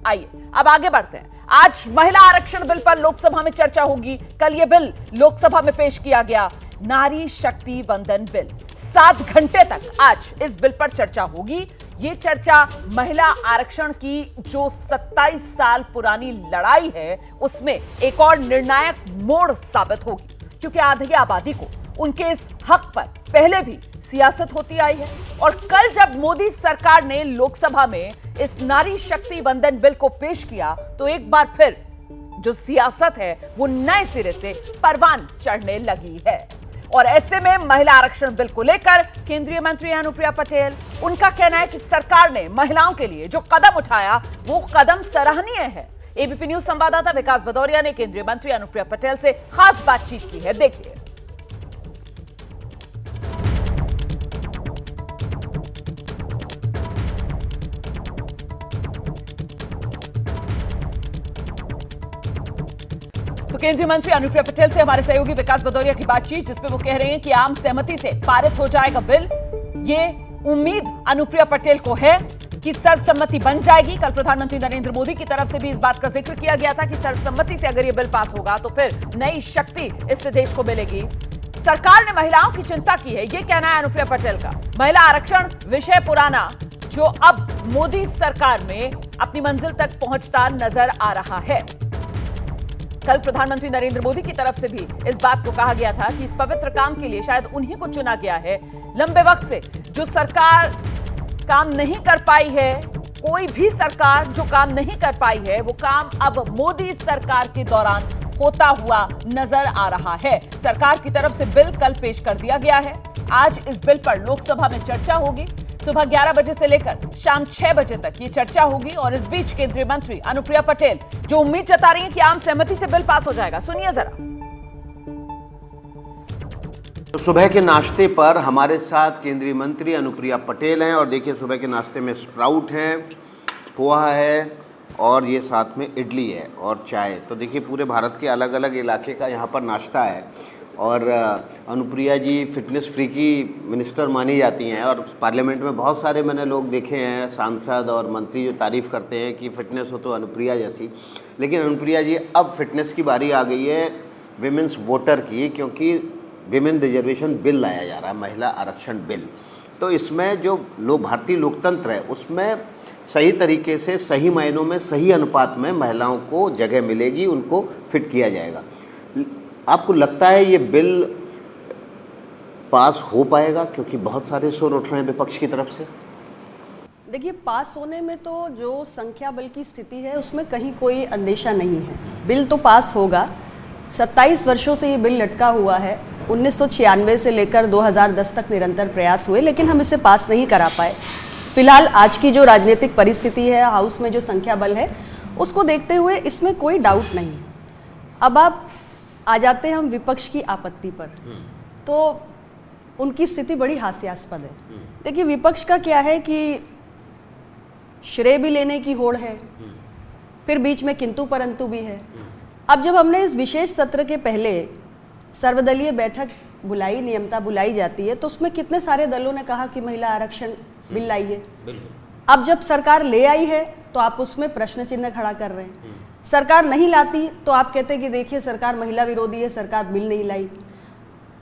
आइए अब आगे बढ़ते हैं। आज महिला आरक्षण बिल पर लोकसभा में चर्चा होगी। कल यह बिल लोकसभा में पेश किया गया, नारी शक्ति वंदन बिल। 7 घंटे तक आज इस बिल पर चर्चा होगी। ये चर्चा महिला आरक्षण की जो 27 साल पुरानी लड़ाई है उसमें एक और निर्णायक मोड़ साबित होगी, क्योंकि आधी आबादी को उनके इस हक पर पहले भी सियासत होती आई है। और कल जब मोदी सरकार ने लोकसभा में इस नारी शक्ति वंदन बिल को पेश किया तो एक बार फिर जो सियासत है वो नए सिरे से परवान चढ़ने लगी है। और ऐसे में महिला आरक्षण बिल को लेकर केंद्रीय मंत्री अनुप्रिया पटेल, उनका कहना है कि सरकार ने महिलाओं के लिए जो कदम उठाया वो कदम सराहनीय है। एबीपी न्यूज संवाददाता विकास भदौरिया ने केंद्रीय मंत्री अनुप्रिया पटेल से खास बातचीत की है, देखिए। तो केंद्रीय मंत्री अनुप्रिया पटेल से हमारे सहयोगी विकास भदौरिया की बातचीत, जिसमें वो कह रहे हैं कि आम सहमति से पारित हो जाएगा बिल। ये उम्मीद अनुप्रिया पटेल को है कि सर्वसम्मति बन जाएगी। कल प्रधानमंत्री नरेंद्र मोदी की तरफ से भी इस बात का जिक्र किया गया था कि सर्वसम्मति से अगर ये बिल पास होगा तो फिर नई शक्ति इससे देश को मिलेगी। सरकार ने महिलाओं की चिंता की है, ये कहना है अनुप्रिया पटेल का। महिला आरक्षण विषय पुराना जो अब मोदी सरकार में अपनी मंजिल तक पहुंचता नजर आ रहा है। कल प्रधानमंत्री नरेंद्र मोदी की तरफ से भी इस बात को कहा गया था कि इस पवित्र काम के लिए शायद उन्हीं को चुना गया है। लंबे वक्त से जो सरकार काम नहीं कर पाई है, कोई भी सरकार जो काम नहीं कर पाई है, वो काम अब मोदी सरकार के दौरान होता हुआ नजर आ रहा है। सरकार की तरफ से बिल कल पेश कर दिया गया है। आज इस बिल पर लोकसभा में चर्चा होगी। सुबह 11 बजे से लेकर शाम 6 बजे तक ये चर्चा होगी। और इस बीच केंद्रीय मंत्री अनुप्रिया पटेल जो उम्मीद जता रही हैं कि आम सहमति से बिल पास हो जाएगा, सुनिए जरा। तो सुबह के नाश्ते पर हमारे साथ केंद्रीय मंत्री अनुप्रिया पटेल हैं। और देखिए, सुबह के नाश्ते में स्प्राउट है, पोहा है और ये साथ में इडली है और चाय। तो देखिए, पूरे भारत के अलग अलग इलाके का यहाँ पर नाश्ता है। और अनुप्रिया जी फिटनेस फ्री की मिनिस्टर मानी जाती हैं और पार्लियामेंट में बहुत सारे मैंने लोग देखे हैं, सांसद और मंत्री, जो तारीफ़ करते हैं कि फ़िटनेस हो तो अनुप्रिया जैसी। लेकिन अनुप्रिया जी, अब फिटनेस की बारी आ गई है विमेंस वोटर की, क्योंकि विमेन रिजर्वेशन बिल लाया जा रहा है, महिला आरक्षण बिल। तो इसमें जो भारतीय लोकतंत्र है उसमें सही तरीके से, सही मायनों में, सही अनुपात में महिलाओं को जगह मिलेगी, उनको फिट किया जाएगा। आपको लगता है ये बिल पास हो पाएगा? क्योंकि बहुत सारे शोर उठ रहे हैं विपक्ष की तरफ से। देखिए, पास होने में तो जो संख्या बल की स्थिति है उसमें कहीं कोई अंदेशा नहीं है। बिल तो पास होगा। 27 वर्षों से ये बिल लटका हुआ है। 1996 से लेकर 2010 तक निरंतर प्रयास हुए, लेकिन हम इसे पास नहीं करा पाए। फिलहाल आज की जो राजनीतिक परिस्थिति है, हाउस में जो संख्या बल है, उसको देखते हुए इसमें कोई डाउट नहीं। अब आप आ जाते हैं हम विपक्ष की आपत्ति पर, तो उनकी स्थिति बड़ी हास्यास्पद है। देखिए, विपक्ष का क्या है कि श्रेय भी लेने की होड़ है, फिर बीच में किंतु परंतु भी है। अब जब हमने इस विशेष सत्र के पहले सर्वदलीय बैठक बुलाई, नियमता बुलाई जाती है, तो उसमें कितने सारे दलों ने कहा कि महिला आरक्षण बिल लाइए। अब जब सरकार ले आई है तो आप उसमें प्रश्न चिन्ह खड़ा कर रहे हैं। सरकार नहीं लाती तो आप कहते हैं कि देखिए, सरकार महिला विरोधी है, सरकार बिल नहीं लाई।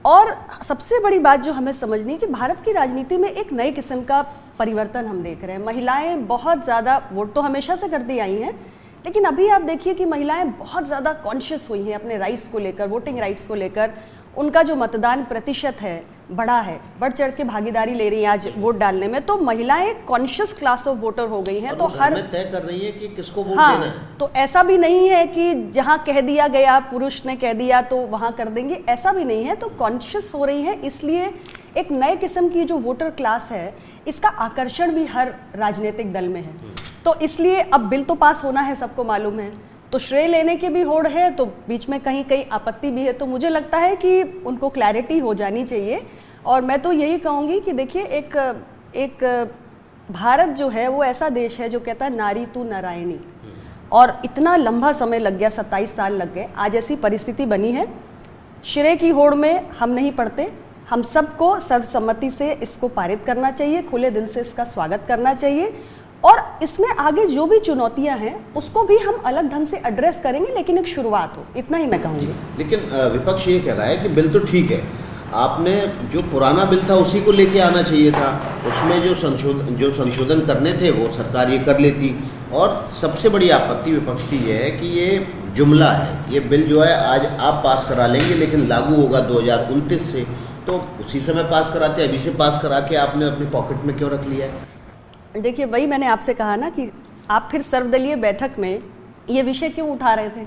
और सबसे बड़ी बात जो हमें समझनी है कि भारत की राजनीति में एक नए किस्म का परिवर्तन हम देख रहे हैं। महिलाएं बहुत ज़्यादा, वोट तो हमेशा से करती आई हैं, लेकिन अभी आप देखिए कि महिलाएं बहुत ज़्यादा कॉन्शियस हुई हैं अपने राइट्स को लेकर, वोटिंग राइट्स को लेकर। उनका जो मतदान प्रतिशत है बढ़ा है, बढ़ चढ़ के भागीदारी ले रही हैं आज वोट डालने में। तो महिलाएं कॉन्शियस क्लास ऑफ वोटर हो गई हैं। तो हर तय कर रही है कि किसको वोट देना है। तो ऐसा भी नहीं है कि जहां कह दिया गया, पुरुष ने कह दिया तो वहां कर देंगे, ऐसा भी नहीं है। तो कॉन्शियस हो रही है, इसलिए एक नए किस्म की जो वोटर क्लास है, इसका आकर्षण भी हर राजनीतिक दल में है। तो इसलिए अब बिल तो पास होना है, सबको मालूम है। तो श्रेय लेने की भी होड़ है, तो बीच में कहीं कहीं आपत्ति भी है। तो मुझे लगता है कि उनको क्लैरिटी हो जानी चाहिए। और मैं तो यही कहूँगी कि देखिए, एक भारत जो है वो ऐसा देश है जो कहता है नारी तू नारायणी। और इतना लंबा समय लग गया, 27 साल लग गए, आज ऐसी परिस्थिति बनी है। श्रेय की होड़ में हम नहीं पड़ते। हम सबको सर्वसम्मति से इसको पारित करना चाहिए, खुले दिल से इसका स्वागत करना चाहिए। और इसमें आगे जो भी चुनौतियां हैं उसको भी हम अलग ढंग से एड्रेस करेंगे, लेकिन एक शुरुआत हो, इतना ही मैं कहूँगी। लेकिन विपक्ष ये कह रहा है कि बिल तो ठीक है, आपने जो पुराना बिल था उसी को लेके आना चाहिए था, उसमें जो संशोधन करने थे वो सरकार ये कर लेती। और सबसे बड़ी आपत्ति विपक्ष की ये है कि ये जुमला है, ये बिल जो है आज आप पास करा लेंगे लेकिन लागू होगा 2029 से, तो उसी समय पास कराते, अभी से पास करा के आपने अपनी पॉकेट में क्यों रख लिया है? देखिए, वही मैंने आपसे कहा ना कि आप फिर सर्वदलीय बैठक में ये विषय क्यों उठा रहे थे।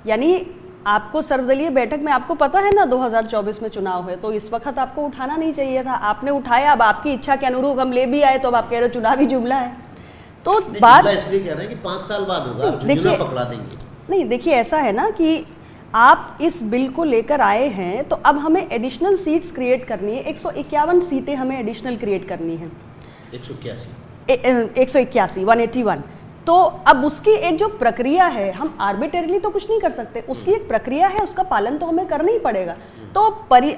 यानी आपको सर्वदलीय बैठक में, आपको पता है ना 2024 में चुनाव है, तो इस वक्त आपको उठाना नहीं चाहिए था, आपने उठाया। अब आपकी इच्छा के अनुरूप हम ले भी आए तो अब आप कह रहे हो चुनावी जुमला है। तो बात इसलिए कह रहे हैं कि 5 साल बाद होगा, आप जुमला पकड़ा देंगे। नहीं, देखिए ऐसा है ना कि आप इस बिल को लेकर आए हैं तो अब हमें एडिशनल सीट्स क्रिएट करनी है, 151 सीटें हमें एडिशनल क्रिएट करनी है। 181 181। तो अब उसकी एक जो प्रक्रिया है, हम आर्बिट्रेरली तो कुछ नहीं कर सकते, उसकी एक प्रक्रिया है, उसका पालन तो हमें करना ही पड़ेगा। तो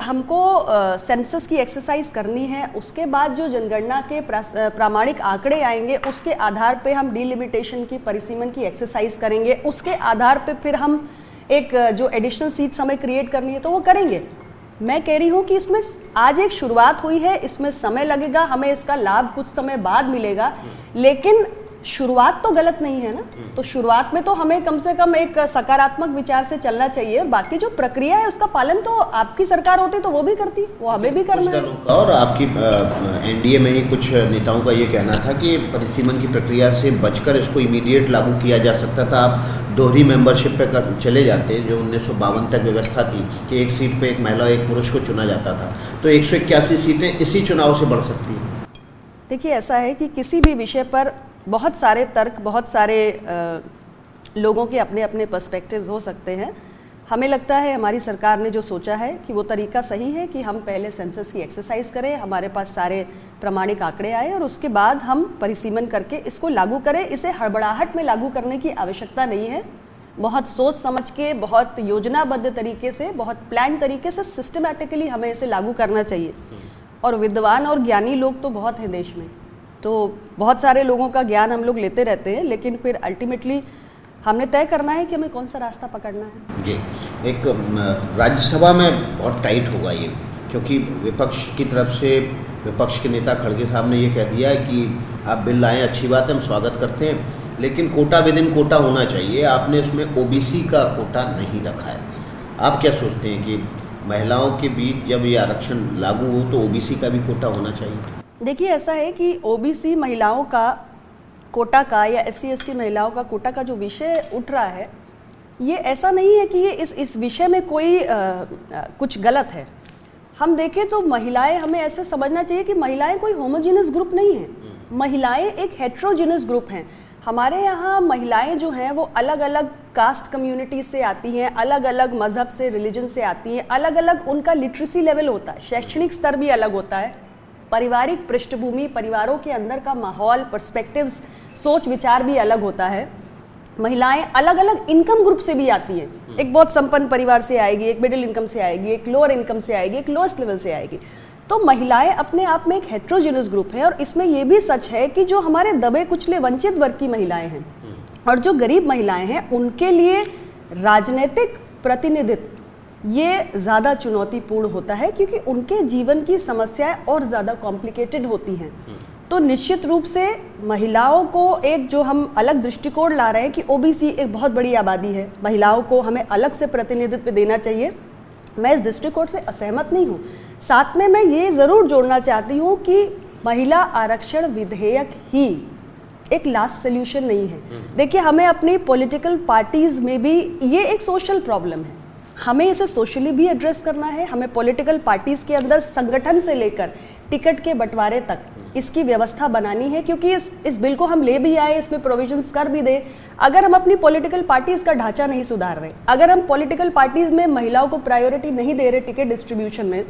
हमको सेंसस की एक्सरसाइज करनी है, उसके बाद जो जनगणना के प्रामाणिक आंकड़े आएंगे उसके आधार पे हम डिलिमिटेशन की, परिसीमन की एक्सरसाइज करेंगे, उसके आधार पे फिर हम एक जो एडिशनल सीट्स हमें क्रिएट करनी है तो वो करेंगे। मैं कह रही हूँ कि इसमें आज एक शुरुआत हुई है, इसमें समय लगेगा, हमें इसका लाभ कुछ समय बाद मिलेगा, लेकिन शुरुआत तो गलत नहीं है ना। तो शुरुआत में तो हमें कम से कम एक सकारात्मक विचार से चलना चाहिए, बाकी जो प्रक्रिया है उसका पालन तो आपकी सरकार होती तो वो भी करती, वो हमें भी करना है। और आपकी एनडीए में ही कुछ नेताओं का ये कहना था कि परिसीमन की प्रक्रिया से बचकर इसको इमीडिएट लागू किया जा सकता था, आप दोहरी मेंबरशिप पे चले जाते, जो 1952 तक व्यवस्था थी कि एक सीट पे एक महिला एक पुरुष को चुना जाता था, तो 181 सीटें इसी चुनाव से बढ़ सकती हैं। देखिए, ऐसा है कि किसी भी विषय पर बहुत सारे तर्क, बहुत सारे लोगों के अपने अपने पर्सपेक्टिव्स हो सकते हैं। हमें लगता है हमारी सरकार ने जो सोचा है कि वो तरीका सही है कि हम पहले सेंसस की एक्सरसाइज करें, हमारे पास सारे प्रमाणिक आंकड़े आए और उसके बाद हम परिसीमन करके इसको लागू करें। इसे हड़बड़ाहट में लागू करने की आवश्यकता नहीं है, बहुत सोच समझ के, बहुत योजनाबद्ध तरीके से, बहुत प्लान तरीके से, सिस्टमैटिकली हमें इसे लागू करना चाहिए। और विद्वान और ज्ञानी लोग तो बहुत हैं देश में, तो बहुत सारे लोगों का ज्ञान हम लोग लेते रहते हैं, लेकिन फिर अल्टीमेटली हमने तय करना है कि हमें कौन सा रास्ता पकड़ना है। जी, एक राज्यसभा में बहुत टाइट होगा ये, क्योंकि विपक्ष की तरफ से विपक्ष के नेता खड़गे साहब ने ये कह दिया है कि आप बिल लाएं, अच्छी बात है, हम स्वागत करते हैं, लेकिन कोटा विद इन कोटा होना चाहिए। आपने इसमें ओबीसी का कोटा नहीं रखा है। आप क्या सोचते हैं कि महिलाओं के बीच जब ये आरक्षण लागू हो तो ओबीसी का भी कोटा होना चाहिए? देखिए, ऐसा है कि ओबीसी महिलाओं का कोटा का या SC ST महिलाओं का कोटा का जो विषय उठ रहा है, ये ऐसा नहीं है कि ये इस विषय में कोई कुछ गलत है। हम देखें तो महिलाएं, हमें ऐसे समझना चाहिए कि महिलाएं कोई होमोजेनस ग्रुप नहीं है, महिलाएं एक हेट्रोजेनस ग्रुप हैं। हमारे यहाँ महिलाएं जो हैं वो अलग अलग कास्ट कम्युनिटी से आती हैं, अलग अलग मजहब से, रिलीजन से आती हैं, अलग अलग उनका लिटरेसी लेवल होता है, शैक्षणिक स्तर भी अलग होता है, पारिवारिक पृष्ठभूमि, परिवारों के अंदर का माहौल, पर्सपेक्टिव्स, सोच विचार भी अलग होता है। महिलाएं अलग अलग इनकम ग्रुप से भी आती हैं, एक बहुत संपन्न परिवार से आएगी, एक मिडिल इनकम से आएगी, एक लोअर इनकम से आएगी, एक लोएस्ट लेवल से आएगी। तो महिलाएं अपने आप में एक हेट्रोजेनस ग्रुप है। और इसमें यह भी सच है कि जो हमारे दबे कुचले वंचित वर्ग की महिलाएं हैं और जो गरीब महिलाएं हैं, उनके लिए राजनीतिक प्रतिनिधित्व ये ज़्यादा चुनौतीपूर्ण होता है, क्योंकि उनके जीवन की समस्याएं और ज़्यादा कॉम्प्लिकेटेड होती हैं। तो निश्चित रूप से महिलाओं को एक जो हम अलग दृष्टिकोण ला रहे हैं कि ओबीसी एक बहुत बड़ी आबादी है, महिलाओं को हमें अलग से प्रतिनिधित्व देना चाहिए, मैं इस दृष्टिकोण से असहमत नहीं हूँ। साथ में मैं ये ज़रूर जोड़ना चाहती हूँ कि महिला आरक्षण विधेयक ही एक लास्ट सोल्यूशन नहीं है। देखिए, हमें अपनी पॉलिटिकल पार्टीज में भी ये एक सोशल प्रॉब्लम है, हमें इसे सोशली भी एड्रेस करना है। हमें पॉलिटिकल पार्टीज के अंदर संगठन से लेकर टिकट के बंटवारे तक इसकी व्यवस्था बनानी है, क्योंकि इस बिल को हम ले भी आए, इसमें प्रोविजंस कर भी दे, अगर हम अपनी पॉलिटिकल पार्टीज का ढांचा नहीं सुधार रहे, अगर हम पॉलिटिकल पार्टीज में महिलाओं को प्रायोरिटी नहीं दे रहे टिकट डिस्ट्रीब्यूशन में,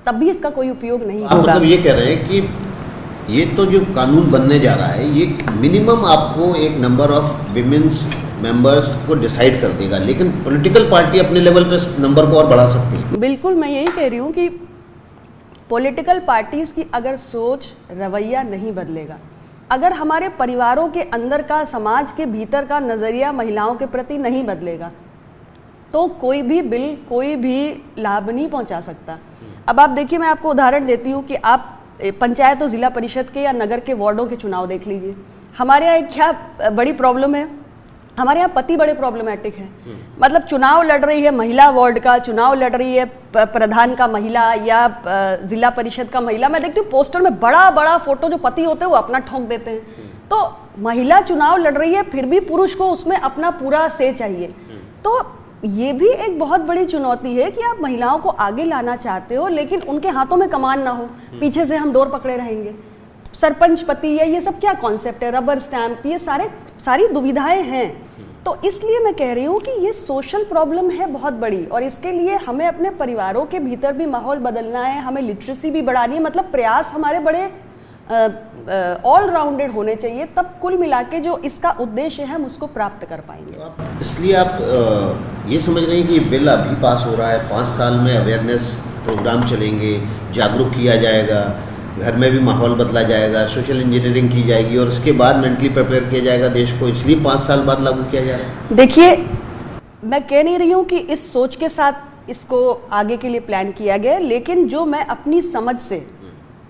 तब भी इसका कोई उपयोग नहीं होगा। मतलब ये कह रहे हैं कि ये तो जो कानून बनने जा रहा है, ये मिनिमम आपको एक नंबर ऑफ विमेन्स मेंबर्स को डिसाइड कर देगा, लेकिन पॉलिटिकल पार्टी अपने लेवल पे नंबर को और बढ़ा सकती है। बिल्कुल, मैं यही कह रही हूँ कि पॉलिटिकल पार्टीज की अगर सोच, रवैया नहीं बदलेगा, अगर हमारे परिवारों के अंदर का, समाज के भीतर का नज़रिया महिलाओं के प्रति नहीं बदलेगा तो कोई भी बिल, कोई भी लाभ नहीं पहुंचा सकता। अब आप देखिए, मैं आपको उदाहरण देती हूँ कि आप पंचायत और जिला परिषद के या नगर के वार्डों के चुनाव देख लीजिए। हमारे यहाँ एक क्या बड़ी प्रॉब्लम है, हमारे यहाँ पति बड़े प्रॉब्लमेटिक है। मतलब चुनाव लड़ रही है महिला वार्ड का, चुनाव लड़ रही है प्रधान का महिला या जिला परिषद का महिला, मैं देखती हूँ पोस्टर में बड़ा बड़ा फोटो, जो पति होते हैं वो अपना ठोंक देते हैं। तो महिला चुनाव लड़ रही है, फिर भी पुरुष को उसमें अपना पूरा से चाहिए। तो ये भी एक बहुत बड़ी चुनौती है कि आप महिलाओं को आगे लाना चाहते हो, लेकिन उनके हाथों में कमान ना हो, पीछे से हम डोर पकड़े रहेंगे। सरपंच पति या ये सब क्या कॉन्सेप्ट है, रबर स्टैंप, ये सारी दुविधाएं हैं। तो इसलिए मैं कह रही हूँ कि ये सोशल प्रॉब्लम है बहुत बड़ी, और इसके लिए हमें अपने परिवारों के भीतर भी माहौल बदलना है, हमें लिटरेसी भी बढ़ानी है। मतलब प्रयास हमारे बड़े ऑल राउंडेड होने चाहिए, तब कुल मिला के जो इसका उद्देश्य है हम उसको प्राप्त कर पाएंगे। इसलिए आप ये समझ रहे हैं कि बिल अभी पास हो रहा है, 5 साल में अवेयरनेस प्रोग्राम चलेंगे, जागरूक किया जाएगा, घर में भी माहौल बदला जाएगा, सोशल इंजीनियरिंग की जाएगी और उसके बाद मेंटली प्रिपेयर किया जाएगा देश को, इसलिए 5 साल बाद लागू किया जा रहा है। देखिए, मैं कह नहीं रही हूँ कि इस सोच के साथ इसको आगे के लिए प्लान किया गया, लेकिन जो मैं अपनी समझ से,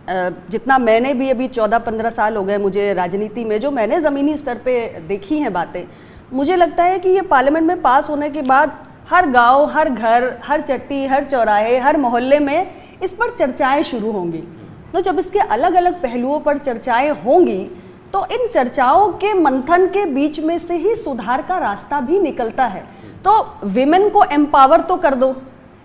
जितना मैंने भी, अभी 14-15 साल हो गए मुझे राजनीति में, जो मैंने ज़मीनी स्तर पे देखी हैं बातें, मुझे लगता है कि ये पार्लियामेंट में पास होने के बाद हर गांव, हर घर, हर चट्टी, हर चौराहे, हर मोहल्ले में इस पर चर्चाएं शुरू होंगी। तो जब इसके अलग अलग पहलुओं पर चर्चाएं होंगी तो इन चर्चाओं के मंथन के बीच में से ही सुधार का रास्ता भी निकलता है। तो विमेन को एम्पावर तो कर दो,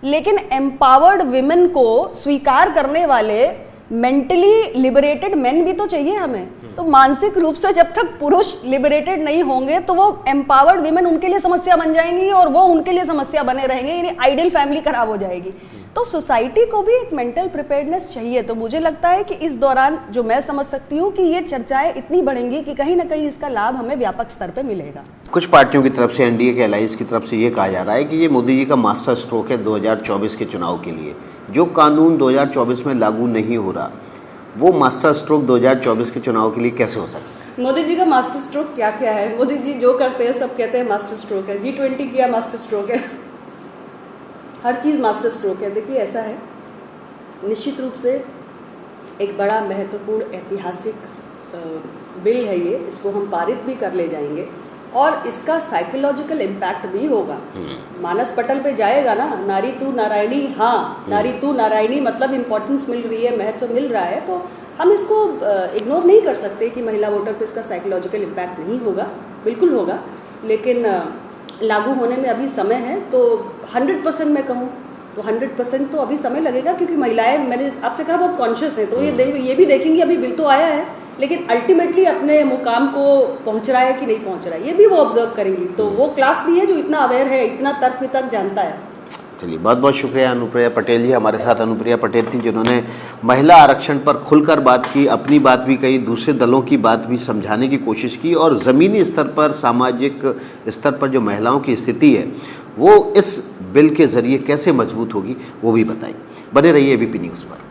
लेकिन एम्पावर्ड विमेन को स्वीकार करने वाले मेंटली लिबरेटेड मेन भी तो चाहिए हमें। तो मानसिक रूप से जब तक पुरुष लिबरेटेड नहीं होंगे तो वो एम्पावर्ड विमेन उनके लिए समस्या बन जाएंगी और वो उनके लिए समस्या बने रहेंगे, यानी आइडियल फैमिली खराब हो जाएगी। तो सोसाइटी को भी एक मेंटल प्रिपेयर्डनेस चाहिए। तो मुझे लगता है कि इस दौरान जो मैं समझ सकती हूँ कि ये चर्चाएं इतनी बढ़ेंगी कि कहीं ना कहीं इसका लाभ हमें व्यापक स्तर पे मिलेगा। कुछ पार्टियों की तरफ से, एनडीए के अलायंस की तरफ से ये कहा जा रहा है कि ये मोदी जी का मास्टर स्ट्रोक है 2024 के चुनाव के लिए। जो कानून 2024 में लागू नहीं हो रहा, वो मास्टर स्ट्रोक 2024 के चुनाव के लिए कैसे हो सकता है? मोदी जी का मास्टर स्ट्रोक क्या क्या है? मोदी जी जो करते हैं सब कहते हैं मास्टर स्ट्रोक है। G20 किया मास्टर स्ट्रोक है, हर चीज़ मास्टर स्ट्रोक है। देखिए, ऐसा है, निश्चित रूप से एक बड़ा महत्वपूर्ण ऐतिहासिक बिल है ये, इसको हम पारित भी कर ले जाएंगे और इसका साइकोलॉजिकल इम्पैक्ट भी होगा। मानस पटल पे जाएगा ना, नारी तू नारायणी, हाँ नारी तू नारायणी, मतलब इम्पोर्टेंस मिल रही है, महत्व मिल रहा है। तो हम इसको इग्नोर नहीं कर सकते कि महिला वोटर पे इसका साइकोलॉजिकल इम्पैक्ट नहीं होगा, बिल्कुल होगा, लेकिन लागू होने में अभी समय है। तो 100% मैं कहूँ तो 100% तो अभी समय लगेगा, क्योंकि महिलाएं, मैंने आपसे कहा, बहुत कॉन्शियस हैं। तो ये भी देखेंगी, अभी बिल तो आया है, लेकिन अल्टीमेटली अपने मुकाम को पहुंच रहा है कि नहीं पहुंच रहा है, ये भी वो ऑब्जर्व करेंगी। तो वो क्लास भी है जो इतना अवेयर है, इतना तर्क वितर्क जानता है। चलिए, बहुत बहुत शुक्रिया अनुप्रिया पटेल जी। हमारे साथ अनुप्रिया पटेल थी जिन्होंने महिला आरक्षण पर खुलकर बात की, अपनी बात भी कही, दूसरे दलों की बात भी समझाने की कोशिश की और ज़मीनी स्तर पर, सामाजिक स्तर पर जो महिलाओं की स्थिति है वो इस बिल के ज़रिए कैसे मजबूत होगी वो भी बताई। बने रहिए एबीपी न्यूज़ पर।